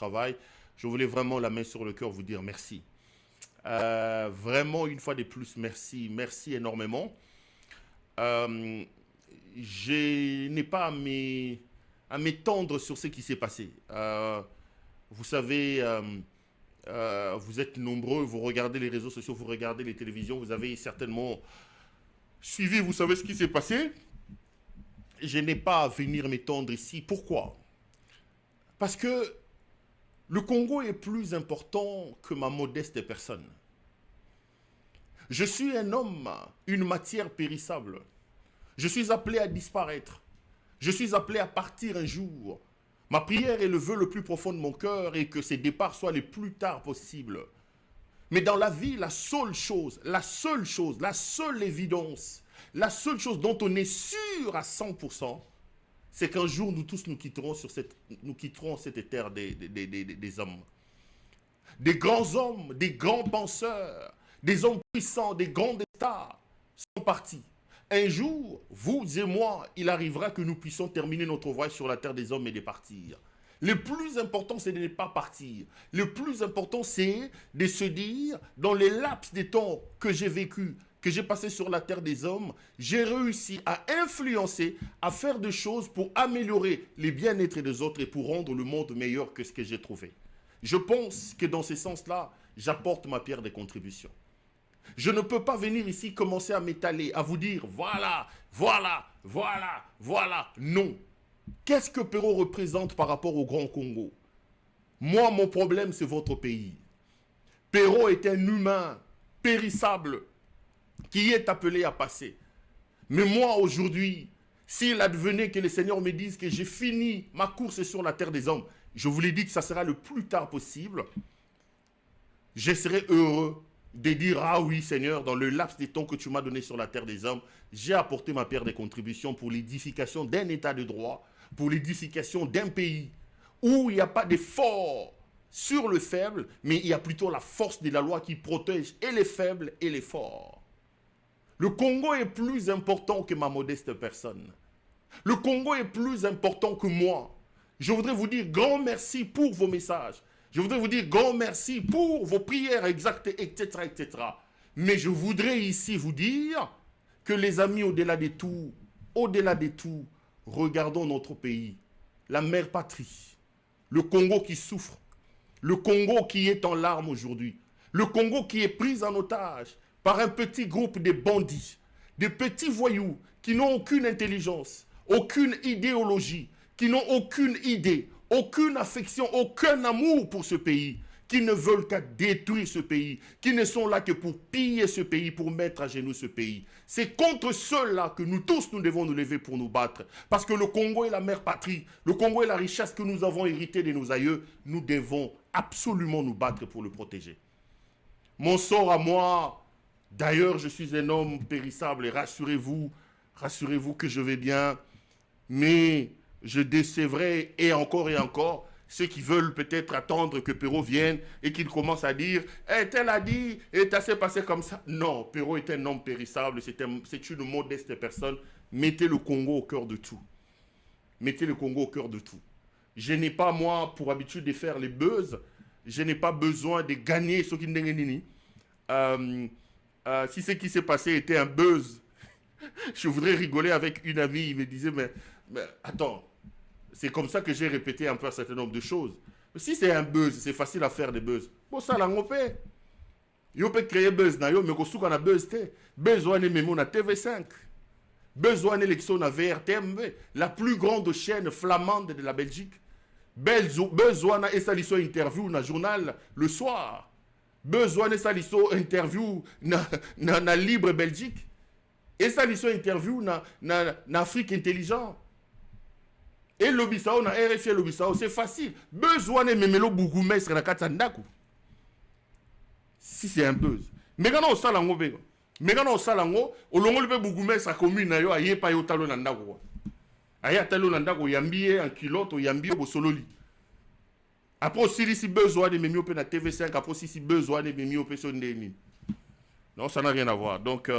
travail. Je voulais vraiment, la main sur le cœur, vous dire merci. Vraiment, une fois de plus, merci. Merci énormément. Euh, je n'ai pas à m'étendre sur ce qui s'est passé. Vous savez, vous êtes nombreux, vous regardez les réseaux sociaux, vous regardez les télévisions, vous avez certainement suivi, vous savez ce qui s'est passé. Je n'ai pas à venir m'étendre ici. Pourquoi? Parce que le Congo est plus important que ma modeste personne. Je suis un homme, une matière périssable. Je suis appelé à disparaître. Je suis appelé à partir un jour. Ma prière est le vœu le plus profond de mon cœur et que ces départs soient les plus tard possible. Mais dans la vie, la seule chose, la seule évidence, la seule chose dont on est sûr à 100%, c'est qu'un jour, nous tous nous quitterons cette terre des hommes. Des grands hommes, des grands penseurs, des hommes puissants, des grands stars sont partis. Un jour, vous et moi, il arrivera que nous puissions terminer notre voyage sur la terre des hommes et de partir. Le plus important, c'est de ne pas partir. Le plus important, c'est de se dire, dans les laps de temps que j'ai vécu, que j'ai passé sur la terre des hommes, j'ai réussi à influencer, à faire des choses pour améliorer les bien-être des autres et pour rendre le monde meilleur que ce que j'ai trouvé. Je pense que dans ce sens-là, j'apporte ma pierre de contribution. Je ne peux pas venir ici commencer à m'étaler, à vous dire voilà, voilà, voilà, voilà. Non. Qu'est-ce que Perrault représente par rapport au Grand Congo? Moi, mon problème, c'est votre pays. Perrault est un humain périssable qui est appelé à passer. Mais moi, aujourd'hui, s'il advenait que le Seigneur me dise que j'ai fini ma course sur la terre des hommes, je vous l'ai dit que ça sera le plus tard possible, je serai heureux de dire, ah oui Seigneur, dans le laps de temps que tu m'as donné sur la terre des hommes, j'ai apporté ma pierre de contribution pour l'édification d'un état de droit, pour l'édification d'un pays où il n'y a pas d'effort sur le faible, mais il y a plutôt la force de la loi qui protège et les faibles et les forts. Le Congo est plus important que ma modeste personne. Le Congo est plus important que moi. Je voudrais vous dire grand merci pour vos messages. Je voudrais vous dire grand merci pour vos prières exactes, etc., etc. Mais je voudrais ici vous dire que les amis, au-delà de tout, regardons notre pays, la mère patrie, le Congo qui souffre, le Congo qui est en larmes aujourd'hui, le Congo qui est pris en otage par un petit groupe de bandits, de petits voyous qui n'ont aucune intelligence, aucune idéologie, qui n'ont aucune idée, aucune affection, aucun amour pour ce pays, qui ne veulent qu'à détruire ce pays, qui ne sont là que pour piller ce pays, pour mettre à genoux ce pays. C'est contre ceux-là que nous tous, nous devons nous lever pour nous battre. Parce que le Congo est la mère patrie, le Congo est la richesse que nous avons héritée de nos aïeux. Nous devons absolument nous battre pour le protéger. Mon sort à moi, d'ailleurs, je suis un homme périssable et rassurez-vous que je vais bien, mais je décevrai et encore ceux qui veulent peut-être attendre que Perrault vienne et qu'il commence à dire hey, « tel a dit, et ça s'est passé comme ça ». Non, Perrault est un homme périssable, c'est une modeste personne. Mettez le Congo au cœur de tout. Mettez le Congo au cœur de tout. Je n'ai pas, moi, pour habitude de faire les buzz. Je n'ai pas besoin de gagner ce qui n'est si ce qui s'est passé était un buzz, je voudrais rigoler avec une amie. Il me disait, mais attends, c'est comme ça que j'ai répété un peu un certain nombre de choses. Mais si c'est un buzz, c'est facile à faire des buzz. Bon, ça, là, on peut. On peut créer buzz, mais on a buzz. Buzz, on est même on a TV5. Buzz, on est l'élection à VRTMV, la plus grande chaîne flamande de la Belgique. Buzz, on a une interview dans le journal le soir. Buzz, on a une interview dans la Libre Belgique. Et ça, ils sont interview dans Afrique Intelligent. Et l'Obissao, dans RFI l'Obissao, c'est facile. Besoin de memelo bougumestre na katsandaku. Si c'est un buzz. Mais quand on sait l'ango, mais quand on sait l'ango, au long de bougumestre commune, il y a pas eu talo nandako. Il y a talo nandako, yambié en culotte, yambié au sololi. Après, si besoin de memio na TV5, après, si besoin de memio sur Ndeni. Non, ça n'a rien à voir. Donc,